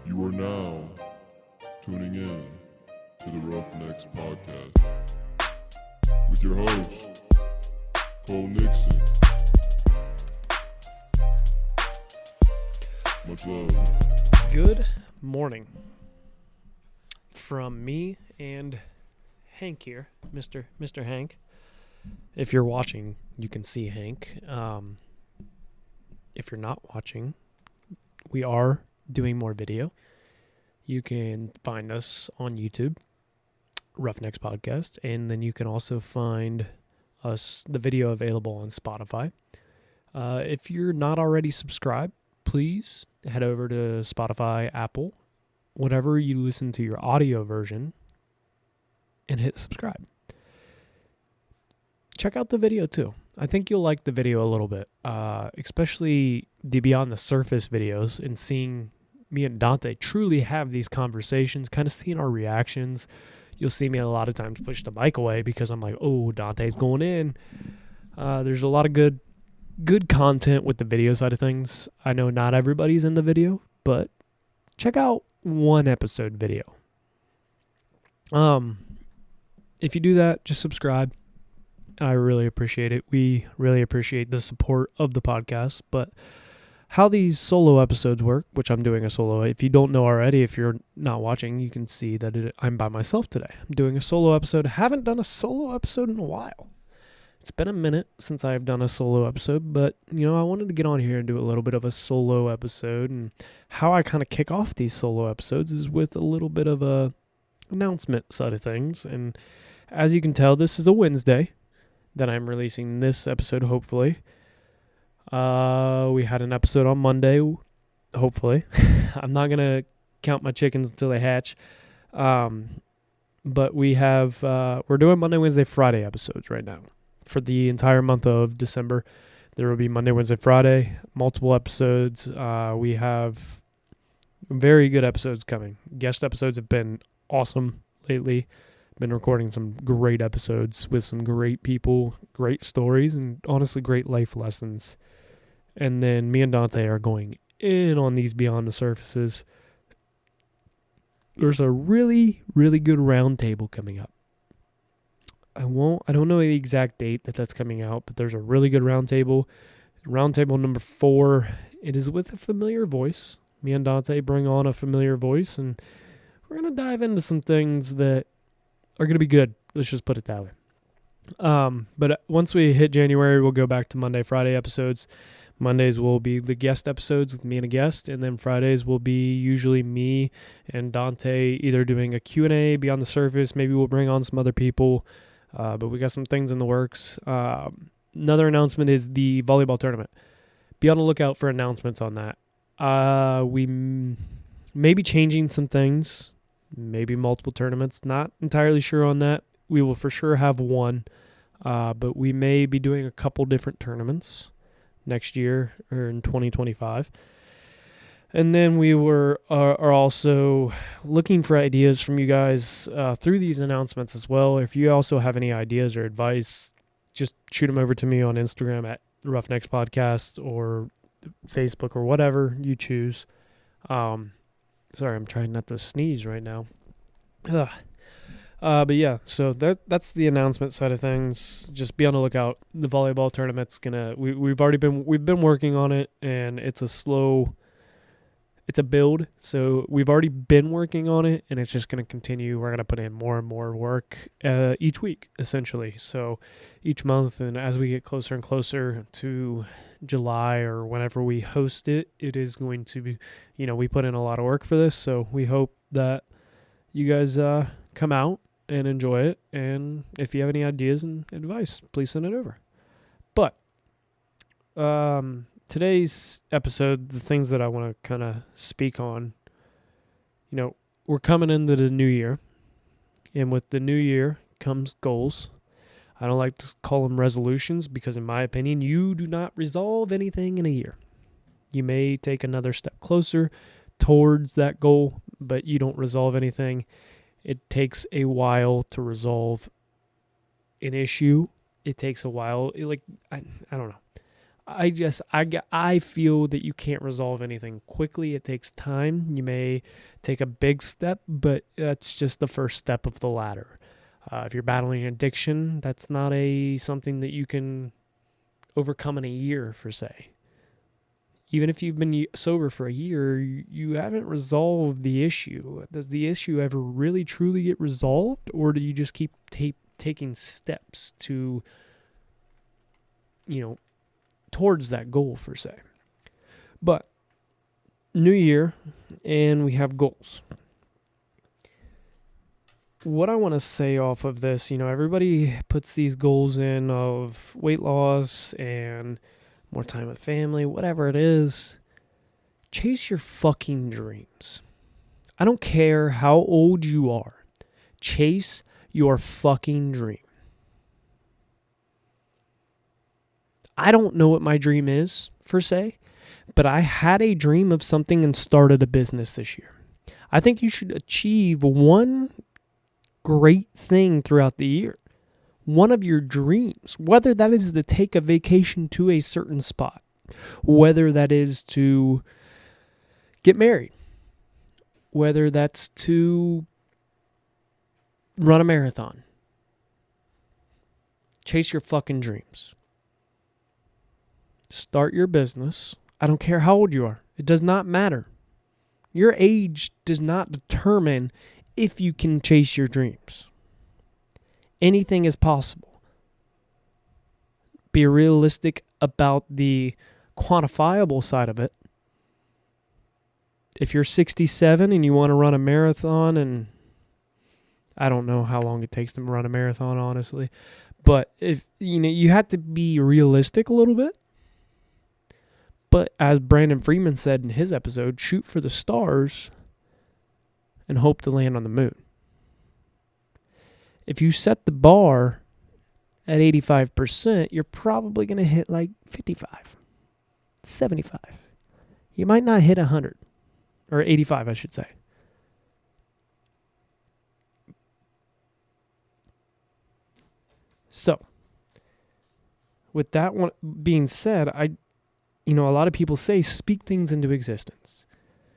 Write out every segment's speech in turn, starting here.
You are now tuning in to the Roughnecks Podcast with your host, Cole Nixon. Much love. Good morning from me and Hank here, Mr. Hank. If you're watching, you can see Hank. If you're not watching, we are doing more video. You can find us on YouTube, Roughnecks Podcast, and then you can also find us, the video available on Spotify. If you're not already subscribed, please head over to Spotify, Apple, whatever you listen to your audio version, and hit subscribe. Check out the video too. I think you'll like the video a little bit, especially the Beyond the Surface videos and seeing me and Dante truly have these conversations, kind of seeing our reactions. You'll see me a lot of times push the mic away because I'm like, oh, Dante's going in. There's a lot of good content with the video side of things. I know not everybody's in the video, but check out one episode video. If you do that, just subscribe. I really appreciate it. We really appreciate the support of the podcast. But how these solo episodes work, which I'm doing a solo. If you don't know already, if you're not watching, you can see that I'm by myself today. I'm doing a solo episode. Haven't done a solo episode in a while. It's been a minute since I've done a solo episode, but, I wanted to get on here and do a little bit of a solo episode. And how I kind of kick off these solo episodes is with a little bit of a announcement side of things. And as you can tell, this is a Wednesday that I'm releasing this episode, hopefully. We had an episode on Monday, hopefully. I'm not going to count my chickens until they hatch. But we're doing Monday, Wednesday, Friday episodes right now. For the entire month of December, there will be Monday, Wednesday, Friday, multiple episodes. We have very good episodes coming. Guest episodes have been awesome lately. Been recording some great episodes with some great people, great stories, and honestly great life lessons. And then me and Dante are going in on these Beyond the Surfaces. There's a really, really good roundtable coming up. I don't know the exact date that's coming out, but there's a really good roundtable. Roundtable number 4. It is with a familiar voice. Me and Dante bring on a familiar voice, and we're going to dive into some things that are going to be good. Let's just put it that way. But once we hit January, we'll go back to Monday, Friday episodes. Mondays will be the guest episodes with me and a guest, and then Fridays will be usually me and Dante either doing a Q&A Beyond the Surface. Maybe we'll bring on some other people, but we got some things in the works. Another announcement is the volleyball tournament. Be on the lookout for announcements on that. We may be changing some things. Maybe multiple tournaments. Not entirely sure on that. We will for sure have one, but we may be doing a couple different tournaments next year or in 2025. And then we are also looking for ideas from you guys through these announcements as well. If you also have any ideas or advice, just shoot them over to me on Instagram at Roughnecks Podcast or Facebook or whatever you choose. Sorry, I'm trying not to sneeze right now. But yeah, so that's the announcement side of things. Just be on the lookout. The volleyball tournament's we've been working on it, and it's a build. So we've already been working on it, and it's just gonna continue. We're gonna put in more and more work each week, essentially. So each month, and as we get closer and closer to July or whenever we host it, it is going to be, we put in a lot of work for this. So we hope that you guys come out and enjoy it. And if you have any ideas and advice, please send it over. But today's episode, the things that I want to kind of speak on, we're coming into the new year. And with the new year comes goals. I don't like to call them resolutions because, in my opinion, you do not resolve anything in a year. You may take another step closer towards that goal, but you don't resolve anything. It takes a while to resolve an issue. It takes a while. I don't know. I feel that you can't resolve anything quickly. It takes time. You may take a big step, but that's just the first step of the ladder. If you're battling addiction, that's not something that you can overcome in a year, per se. Even if you've been sober for a year, you haven't resolved the issue. Does the issue ever really truly get resolved, or do you just keep taking steps to, towards that goal, per se? But new year, and we have goals. What I want to say off of this, everybody puts these goals in of weight loss and more time with family, whatever it is. Chase your fucking dreams. I don't care how old you are. Chase your fucking dream. I don't know what my dream is, per se, but I had a dream of something and started a business this year. I think you should achieve one great thing throughout the year. One of your dreams, whether that is to take a vacation to a certain spot, whether that is to get married, whether that's to run a marathon. Chase your fucking dreams. Start your business. I don't care how old you are. It does not matter. Your age does not determine if you can chase your dreams. Anything is possible. Be realistic about the quantifiable side of it. If you're 67 and you want to run a marathon, and I don't know how long it takes to run a marathon, honestly, but if you have to be realistic a little bit. But as Brandon Freeman said in his episode, shoot for the stars and hope to land on the moon. If you set the bar at 85%, you're probably going to hit like 55, 75. You might not hit 100, or 85, I should say. So, with that one being said, a lot of people say speak things into existence.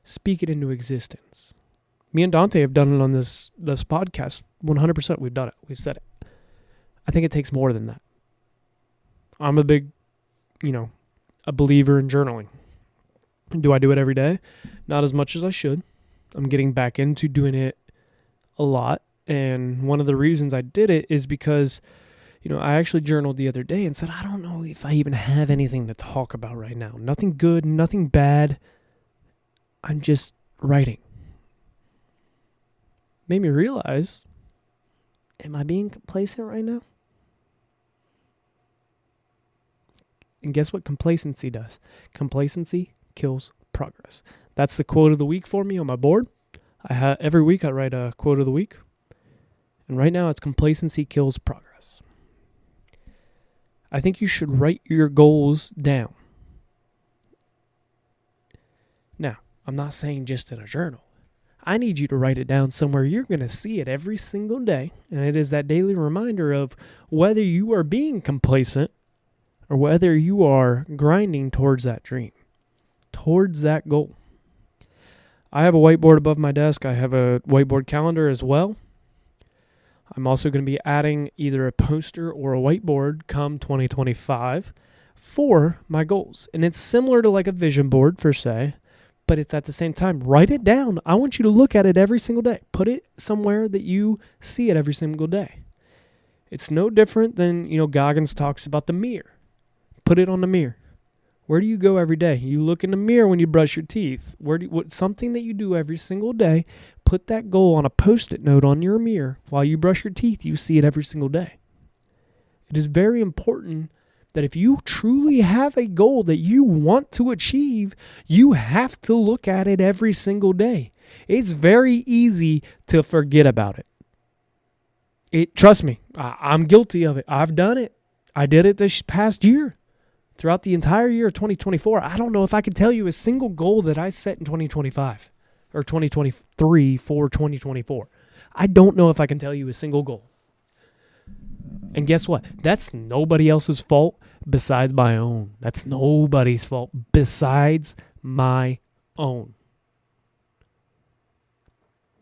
Speak it into existence. Me and Dante have done it on this podcast. 100%, we've done it. We've said it. I think it takes more than that. I'm a big, a believer in journaling. Do I do it every day? Not as much as I should. I'm getting back into doing it a lot. And one of the reasons I did it is because, I actually journaled the other day and said, I don't know if I even have anything to talk about right now. Nothing good, nothing bad. I'm just writing. Made me realize, am I being complacent right now? And guess what complacency does? Complacency kills progress. That's the quote of the week for me on my board. Every week I write a quote of the week. And right now it's complacency kills progress. I think you should write your goals down. Now, I'm not saying just in a journal. I need you to write it down somewhere you're going to see it every single day. And it is that daily reminder of whether you are being complacent or whether you are grinding towards that dream, towards that goal. I have a whiteboard above my desk. I have a whiteboard calendar as well. I'm also going to be adding either a poster or a whiteboard come 2025 for my goals. And it's similar to like a vision board, per se, but it's at the same time, write it down. I want you to look at it every single day. Put it somewhere that you see it every single day. It's no different than, Goggins talks about the mirror. Put it on the mirror. Where do you go every day? You look in the mirror when you brush your teeth. Something that you do every single day, put that goal on a Post-it note on your mirror. While you brush your teeth, you see it every single day. It is very important that if you truly have a goal that you want to achieve, you have to look at it every single day. It's very easy to forget about it. Trust me, I'm guilty of it. I've done it. I did it this past year. Throughout the entire year of 2024, I don't know if I can tell you a single goal that I set in 2025 or 2023 for 2024. I don't know if I can tell you a single goal. And guess what? That's nobody else's fault besides my own. That's nobody's fault besides my own.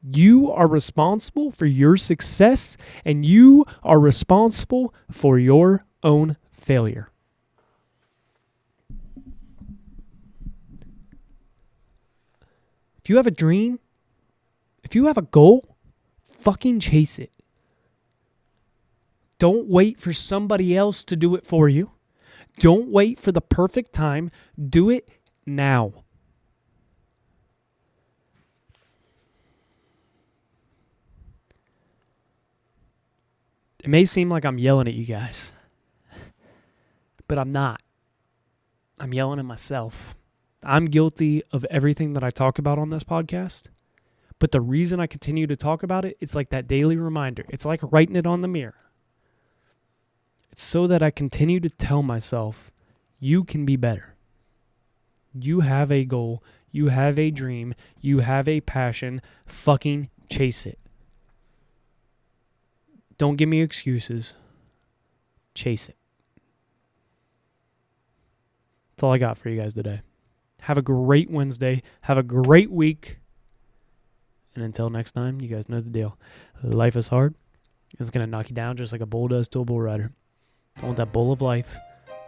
You are responsible for your success, and you are responsible for your own failure. If you have a dream, if you have a goal, fucking chase it. Don't wait for somebody else to do it for you. Don't wait for the perfect time. Do it now. It may seem like I'm yelling at you guys, but I'm not. I'm yelling at myself. I'm guilty of everything that I talk about on this podcast. But the reason I continue to talk about it, it's like that daily reminder. It's like writing it on the mirror. It's so that I continue to tell myself, you can be better. You have a goal. You have a dream. You have a passion. Fucking chase it. Don't give me excuses. Chase it. That's all I got for you guys today. Have a great Wednesday. Have a great week. And until next time, you guys know the deal. Life is hard. It's going to knock you down just like a bull does to a bull rider. Don't let that bull of life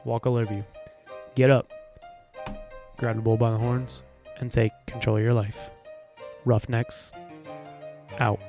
walk all over you. Get up. Grab the bull by the horns and take control of your life. Roughnecks out.